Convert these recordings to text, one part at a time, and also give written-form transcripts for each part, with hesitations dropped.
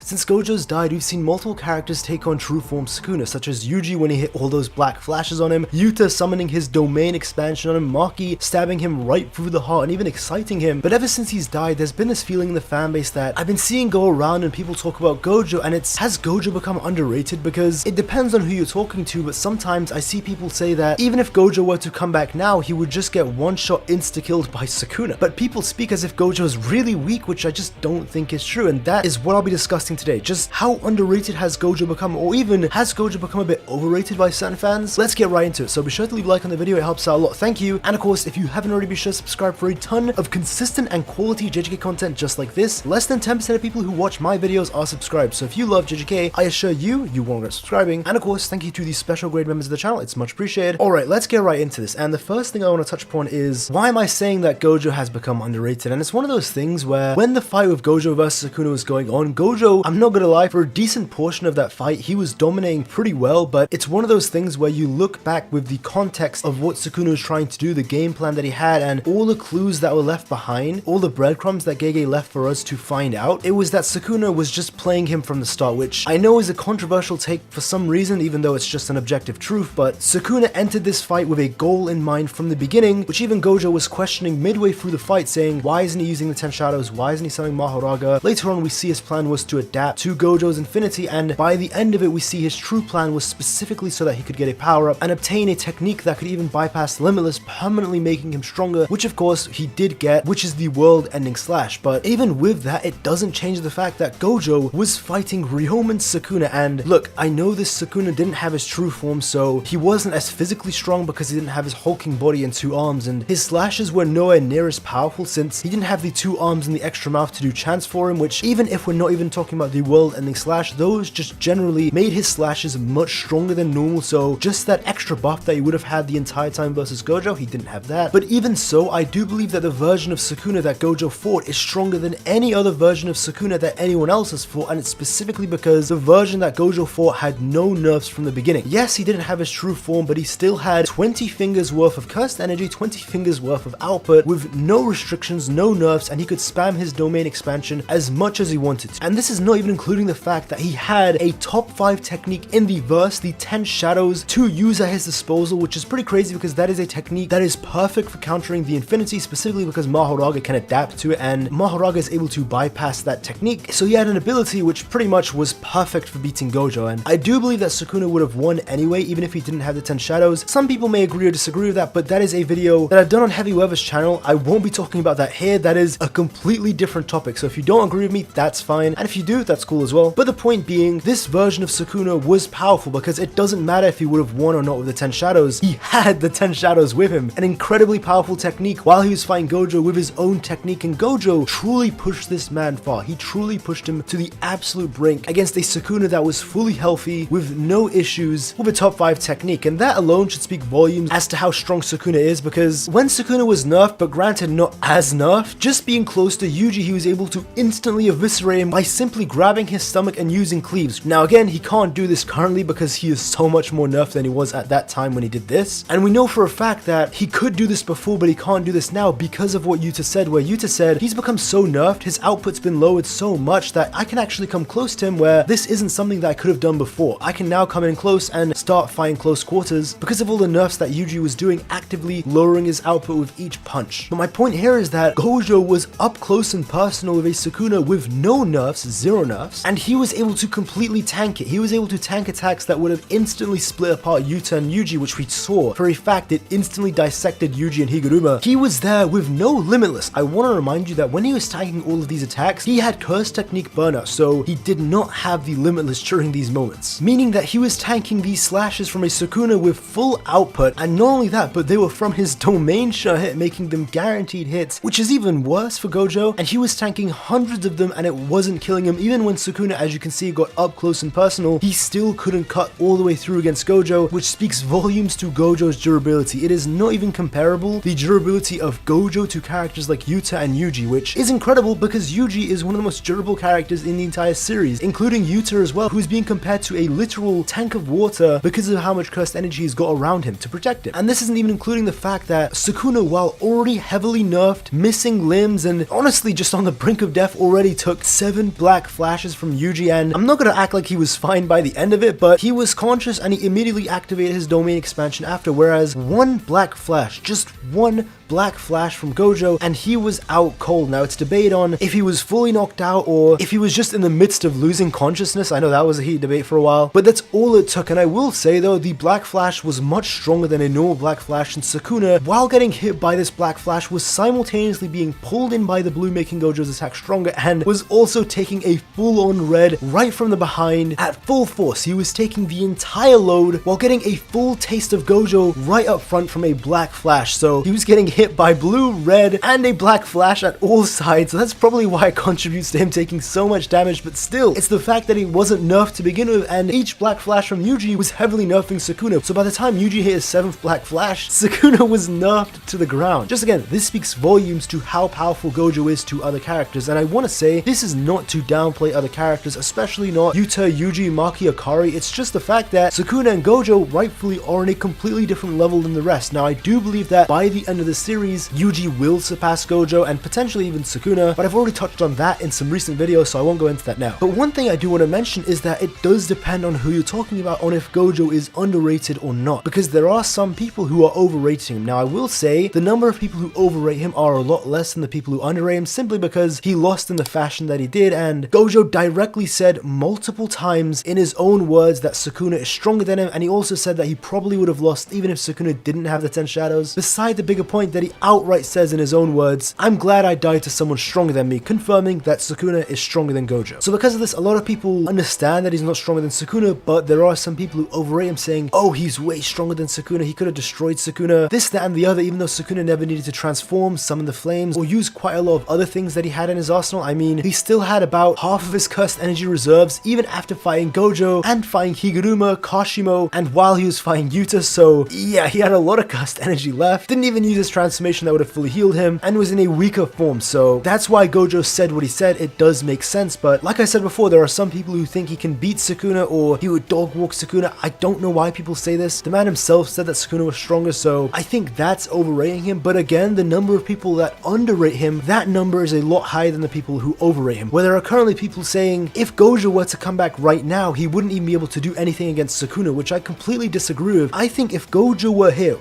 Since Gojo's died, we've seen multiple characters take on true form Sukuna, such as Yuji when he hit all those black flashes on him, Yuta summoning his domain expansion on him, Maki stabbing him right through the heart and even exciting him. But ever since he's died, there's been this feeling in the fanbase that I've been seeing go around and people talk about Gojo, and it's, has Gojo become underrated? Because it depends on who you're talking to, but sometimes I see people say that even if Gojo were to come back now, he would just get one-shot insta-killed by Sukuna. But people speak as if Gojo is really weak, which I just don't think is true, and that is what I'll be discussing today. Just how underrated has Gojo become, or even has Gojo become a bit overrated by certain fans? Let's get right into it. So be sure to leave a like on the video, it helps out a lot, thank you. And of course, if you haven't already, be sure to subscribe for a ton of consistent and quality JJK content just like this. Less than 10% of people who watch my videos are subscribed, so if you love JJK, I assure you, you won't regret subscribing. And of course, thank you to the special grade members of the channel, it's much appreciated. Alright, let's get right into this, and the first thing I want to touch upon is, why am I saying that Gojo has become underrated? And it's one of those things where, when the fight with Gojo vs Sukuna was going on, Gojo, I'm not gonna lie, for a decent portion of that fight, he was dominating pretty well, but it's one of those things where you look back with the context of what Sukuna was trying to do, the game plan that he had, and all the clues that were left behind, all the breadcrumbs that GEGE left for us to find out, it was that Sukuna was just playing him from the start, which I know is a controversial take for some reason, even though it's just an objective truth, but Sukuna entered this fight with a goal in mind from the beginning, which even Gojo was questioning midway through the fight, saying, why isn't he using the 10 shadows, why isn't he selling Mahoraga? Later on we see his plan was to adapt to Gojo's infinity, and by the end of it we see his true plan was specifically so that he could get a power up and obtain a technique that could even bypass Limitless, permanently making him stronger, which of course he did get, which is the world ending slash. But even with that, it doesn't change the fact that Gojo was fighting Ryomen Sukuna, and look, I know this Sukuna didn't have his true form, so he wasn't as physically strong because he didn't have his hulking body and 2 arms, and his slashes were nowhere near as powerful since he didn't have the 2 arms and the extra mouth to do chance for him, which even if we're not even talking about the world ending slash, those just generally made his slashes much stronger than normal, so just that extra buff that he would have had the entire time versus Gojo, he didn't have that. But even so, I do believe that the version of Sukuna that Gojo fought is stronger than any other version of Sukuna that anyone else has fought, and it's specifically because the version that Gojo fought had no nerfs from the beginning. Yes, he didn't have his true form, but he still had 20 fingers worth of cursed energy, 20 fingers worth of output with no restrictions, no nerfs, and he could spam his domain expansion as much as he wanted to. And this is not even including the fact that he had a top 5 technique in the verse, the 10 shadows, to use at his disposal, which is pretty crazy because that is a technique that is perfect for countering the infinity, specifically because Mahoraga can adapt to it, and Mahoraga is able to bypass that technique. So he had an ability which pretty much was perfect for beating Gojo, and I do believe that Sukuna would have won anyway, even if he didn't have the 10 shadows. Some people may agree or disagree with that, but that is a video that I've done on Heavy Weather's channel. I won't be talking about that here. That is a completely different topic, so if you don't agree with me, that's fine, and if you do, that's cool as well. But the point being, this version of Sukuna was powerful because it doesn't matter if he would have won or not with the 10 shadows, he had the 10 shadows with him. An incredibly powerful technique while he was fighting Gojo with his own technique, and Gojo truly pushed this man far. He truly pushed him to the absolute brink against a Sukuna that was fully healthy with no issues with a top 5 technique, and that alone should speak volumes as to how strong Sukuna is, because when Sukuna was nerfed, but granted not as nerfed, just being close to Yuji, he was able to instantly eviscerate him by simply grabbing his stomach and using cleaves. Now again, he can't do this currently because he is so much more nerfed than he was at that time when he did this, and we know for a fact that he could do this before, but he can't do this now because of what Yuta said, where Yuta said he's become so nerfed, his output's been lowered so much that I can actually come close to him, where this isn't something that I could have done before. I can now come in close and start fighting close quarters because of all the nerfs that Yuji was doing, actively lowering his output with each punch. But my point here is that Gojo was up close and personal with a Sukuna with no nerfs, 0 nerfs, and he was able to completely tank it. He was able to tank attacks that would have instantly split apart Yuta and Yuji, which we saw for a fact. It instantly dissected Yuji and Higuruma. He was there with no Limitless. I want to remind you that when he was tanking all of these attacks, he had Curse Technique burnout, so he did not have the Limitless during these moments, meaning that he was tanking these slashes from a Sukuna with full output, and not only that, but they were from his domain shot hit, making them guaranteed hits, which is even worse for Gojo, and he was tanking hundreds of them and it wasn't killing him. Even when Sukuna, as you can see, got up close and personal, he still couldn't cut all the way through against Gojo, which speaks volumes to Gojo's durability. It is not even comparable, the durability of Gojo, to characters like Yuta and Yuji, which is incredible because Yuji is one of the most durable characters in the entire series, including Yuta as well, who is being compared to a literal tank of water because of how much cursed energy he's got around him to protect him. And this isn't even including the fact that Sukuna, while already heavily nerfed, missing limbs, and honestly just on the brink of death, already took 7 black flashes from Yuji, and I'm not gonna act like he was fine by the end of it, but he was conscious and he immediately activated his domain expansion after, whereas one black flash, just one black flash from Gojo, and he was out cold. Now it's debate on if he was fully knocked out or if he was just in the midst of losing consciousness. I know that was a heated debate for a while, but that's all it took. And I will say though, the black flash was much stronger than a normal black flash, and Sukuna, while getting hit by this black flash, was simultaneously being pulled in by the blue, making Gojo's attack stronger, and was also taking a full-on red right from the behind at full force. He was taking the entire load while getting a full taste of Gojo right up front from a black flash. So he was getting hit by blue, red, and a black flash at all sides, so that's probably why it contributes to him taking so much damage. But still, it's the fact that he wasn't nerfed to begin with, and each black flash from Yuji was heavily nerfing Sukuna. So by the time Yuji hit his 7th black flash, Sukuna was nerfed to the ground. Just again, this speaks volumes to how powerful Gojo is to other characters, and I want to say this is not to downplay other characters, especially not Yuta, Yuji, Maki, Akari. It's just the fact that Sukuna and Gojo rightfully are on a completely different level than the rest. Now I do believe that by the end of the series, Yuji will surpass Gojo and potentially even Sukuna, but I've already touched on that in some recent videos, so I won't go into that now. But one thing I do want to mention is that it does depend on who you're talking about on if Gojo is underrated or not, because there are some people who are overrating him. Now I will say the number of people who overrate him are a lot less than the people who underrate him, simply because he lost in the fashion that he did, and Gojo directly said multiple times in his own words that Sukuna is stronger than him, and he also said that he probably would have lost even if Sukuna didn't have the 10 shadows. Beside the bigger point that he outright says in his own words, "I'm glad I died to someone stronger than me," confirming that Sukuna is stronger than Gojo. So because of this, a lot of people understand that he's not stronger than Sukuna, but there are some people who overrate him, saying, "Oh, he's way stronger than Sukuna, he could have destroyed Sukuna, this, that, and the other," even though Sukuna never needed to transform, summon the flames, or use quite a lot of other things that he had in his arsenal. I mean, he still had about half of his cursed energy reserves, even after fighting Gojo, and fighting Higuruma, Kashimo, and while he was fighting Yuta, so yeah, he had a lot of cursed energy left, didn't even use his transformation that would have fully healed him, and was in a weaker form. So that's why Gojo said what he said. It does make sense, but like I said before, there are some people who think he can beat Sukuna or he would dog walk Sukuna. I don't know why people say this. The man himself said that Sukuna was stronger, so I think that's overrating him. But again, the number of people that underrate him, that number is a lot higher than the people who overrate him. Where there are currently people saying if Gojo were to come back right now, he wouldn't even be able to do anything against Sukuna, which I completely disagree with. I think if Gojo were here,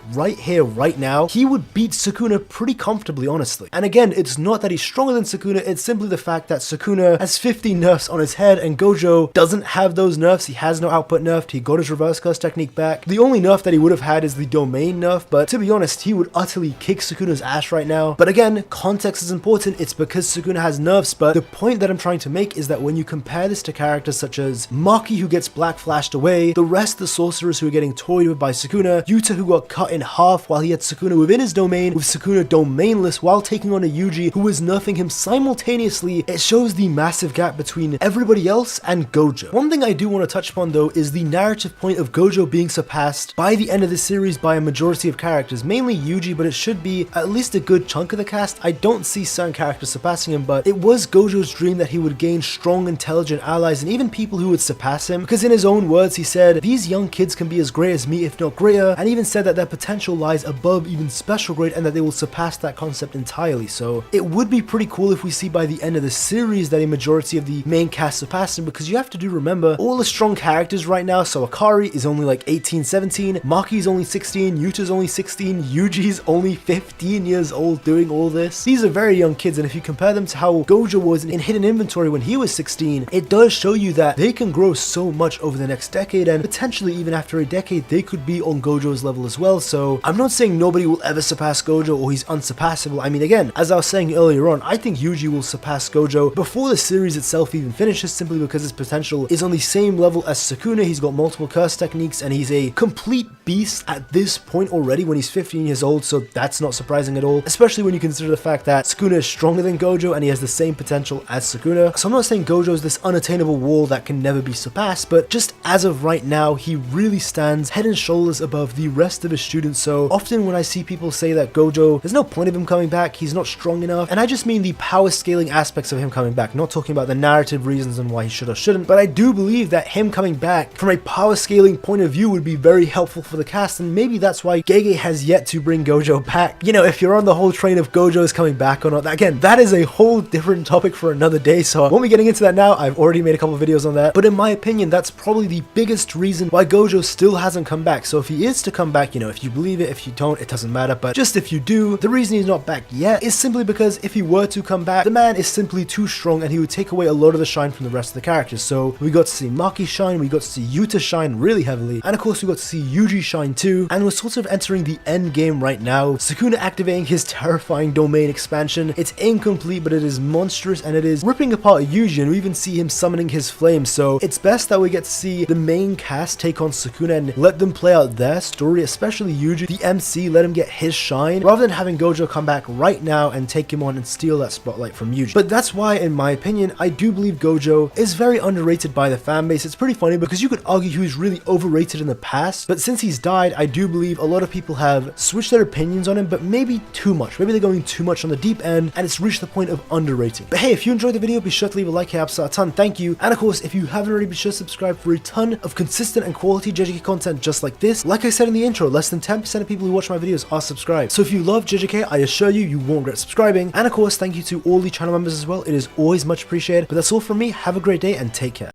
right now, he would beat Sukuna pretty comfortably, honestly. And again, it's not that he's stronger than Sukuna, it's simply the fact that Sukuna has 50 nerfs on his head and Gojo doesn't have those nerfs. He has no output nerf, he got his reverse curse technique back. The only nerf that he would have had is the domain nerf, but to be honest, he would utterly kick Sukuna's ass right now. But again, context is important. It's because Sukuna has nerfs, but the point that I'm trying to make is that when you compare this to characters such as Maki, who gets black flashed away, the rest of the sorcerers who are getting toyed with by Sukuna, Yuta, who got cut in half while he had Sukuna within his domain, with Sukuna domainless while taking on a Yuji who was nerfing him simultaneously, it shows the massive gap between everybody else and Gojo. One thing I do want to touch upon though is the narrative point of Gojo being surpassed by the end of the series by a majority of characters, mainly Yuji, but it should be at least a good chunk of the cast. I don't see certain characters surpassing him, but it was Gojo's dream that he would gain strong, intelligent allies and even people who would surpass him, because in his own words he said, "These young kids can be as great as me, if not greater," and even said that their potential lies above even special grade and that they will surpass that concept entirely. So it would be pretty cool if we see by the end of the series that a majority of the main cast surpass him, because you have to remember all the strong characters right now. So Akari is only like 18, 17, Maki's only 16, Yuta's only 16, Yuji's only 15 years old doing all this. These are very young kids, and if you compare them to how Gojo was in hidden inventory when he was 16, it does show you that they can grow so much over the next decade, and potentially even after a decade they could be on Gojo's level as well. So I'm not saying nobody will ever surpass Gojo or he's unsurpassable. I mean, again, as I was saying earlier on, I think Yuji will surpass Gojo before the series itself even finishes, simply because his potential is on the same level as Sukuna. He's got multiple curse techniques and he's a complete beast at this point already when he's 15 years old, so that's not surprising at all, especially when you consider the fact that Sukuna is stronger than Gojo and he has the same potential as Sukuna. So I'm not saying Gojo is this unattainable wall that can never be surpassed, but just as of right now, he really stands head and shoulders above the rest of his students. So often when I see people say that that Gojo, there's no point of him coming back, he's not strong enough, and I just mean the power scaling aspects of him coming back, not talking about the narrative reasons and why he should or shouldn't, but I do believe that him coming back from a power scaling point of view would be very helpful for the cast, and maybe that's why GEGE has yet to bring Gojo back. You know, if you're on the whole train of Gojo is coming back or not, again, that is a whole different topic for another day, so I won't be getting into that now. I've already made a couple of videos on that, but in my opinion, that's probably the biggest reason why Gojo still hasn't come back. So if he is to come back, you know, if you believe it, if you don't, it doesn't matter, but just if you do, the reason he's not back yet is simply because if he were to come back, the man is simply too strong and he would take away a lot of the shine from the rest of the characters. So we got to see Maki shine, we got to see Yuta shine really heavily, and of course we got to see Yuji shine too, and we're sort of entering the end game right now. Sukuna activating his terrifying domain expansion. It's incomplete, but it is monstrous and it is ripping apart Yuji, and we even see him summoning his flames. So it's best that we get to see the main cast take on Sukuna and let them play out their story, especially Yuji, the MC, let him get his shine, rather than having Gojo come back right now and take him on and steal that spotlight from Yuji. But that's why, in my opinion, I do believe Gojo is very underrated by the fanbase. It's pretty funny because you could argue he was really overrated in the past, but since he's died, I do believe a lot of people have switched their opinions on him, but maybe too much. Maybe they're going too much on the deep end and it's reached the point of underrating. But hey, if you enjoyed the video, be sure to leave a like, it helps out a ton, thank you. And of course, if you haven't already, be sure to subscribe for a ton of consistent and quality JJK content just like this. Like I said in the intro, less than 10% of people who watch my videos are subscribed. So if you love JJK, I assure you, you won't regret subscribing. And of course, thank you to all the channel members as well. It is always much appreciated. But that's all from me. Have a great day and take care.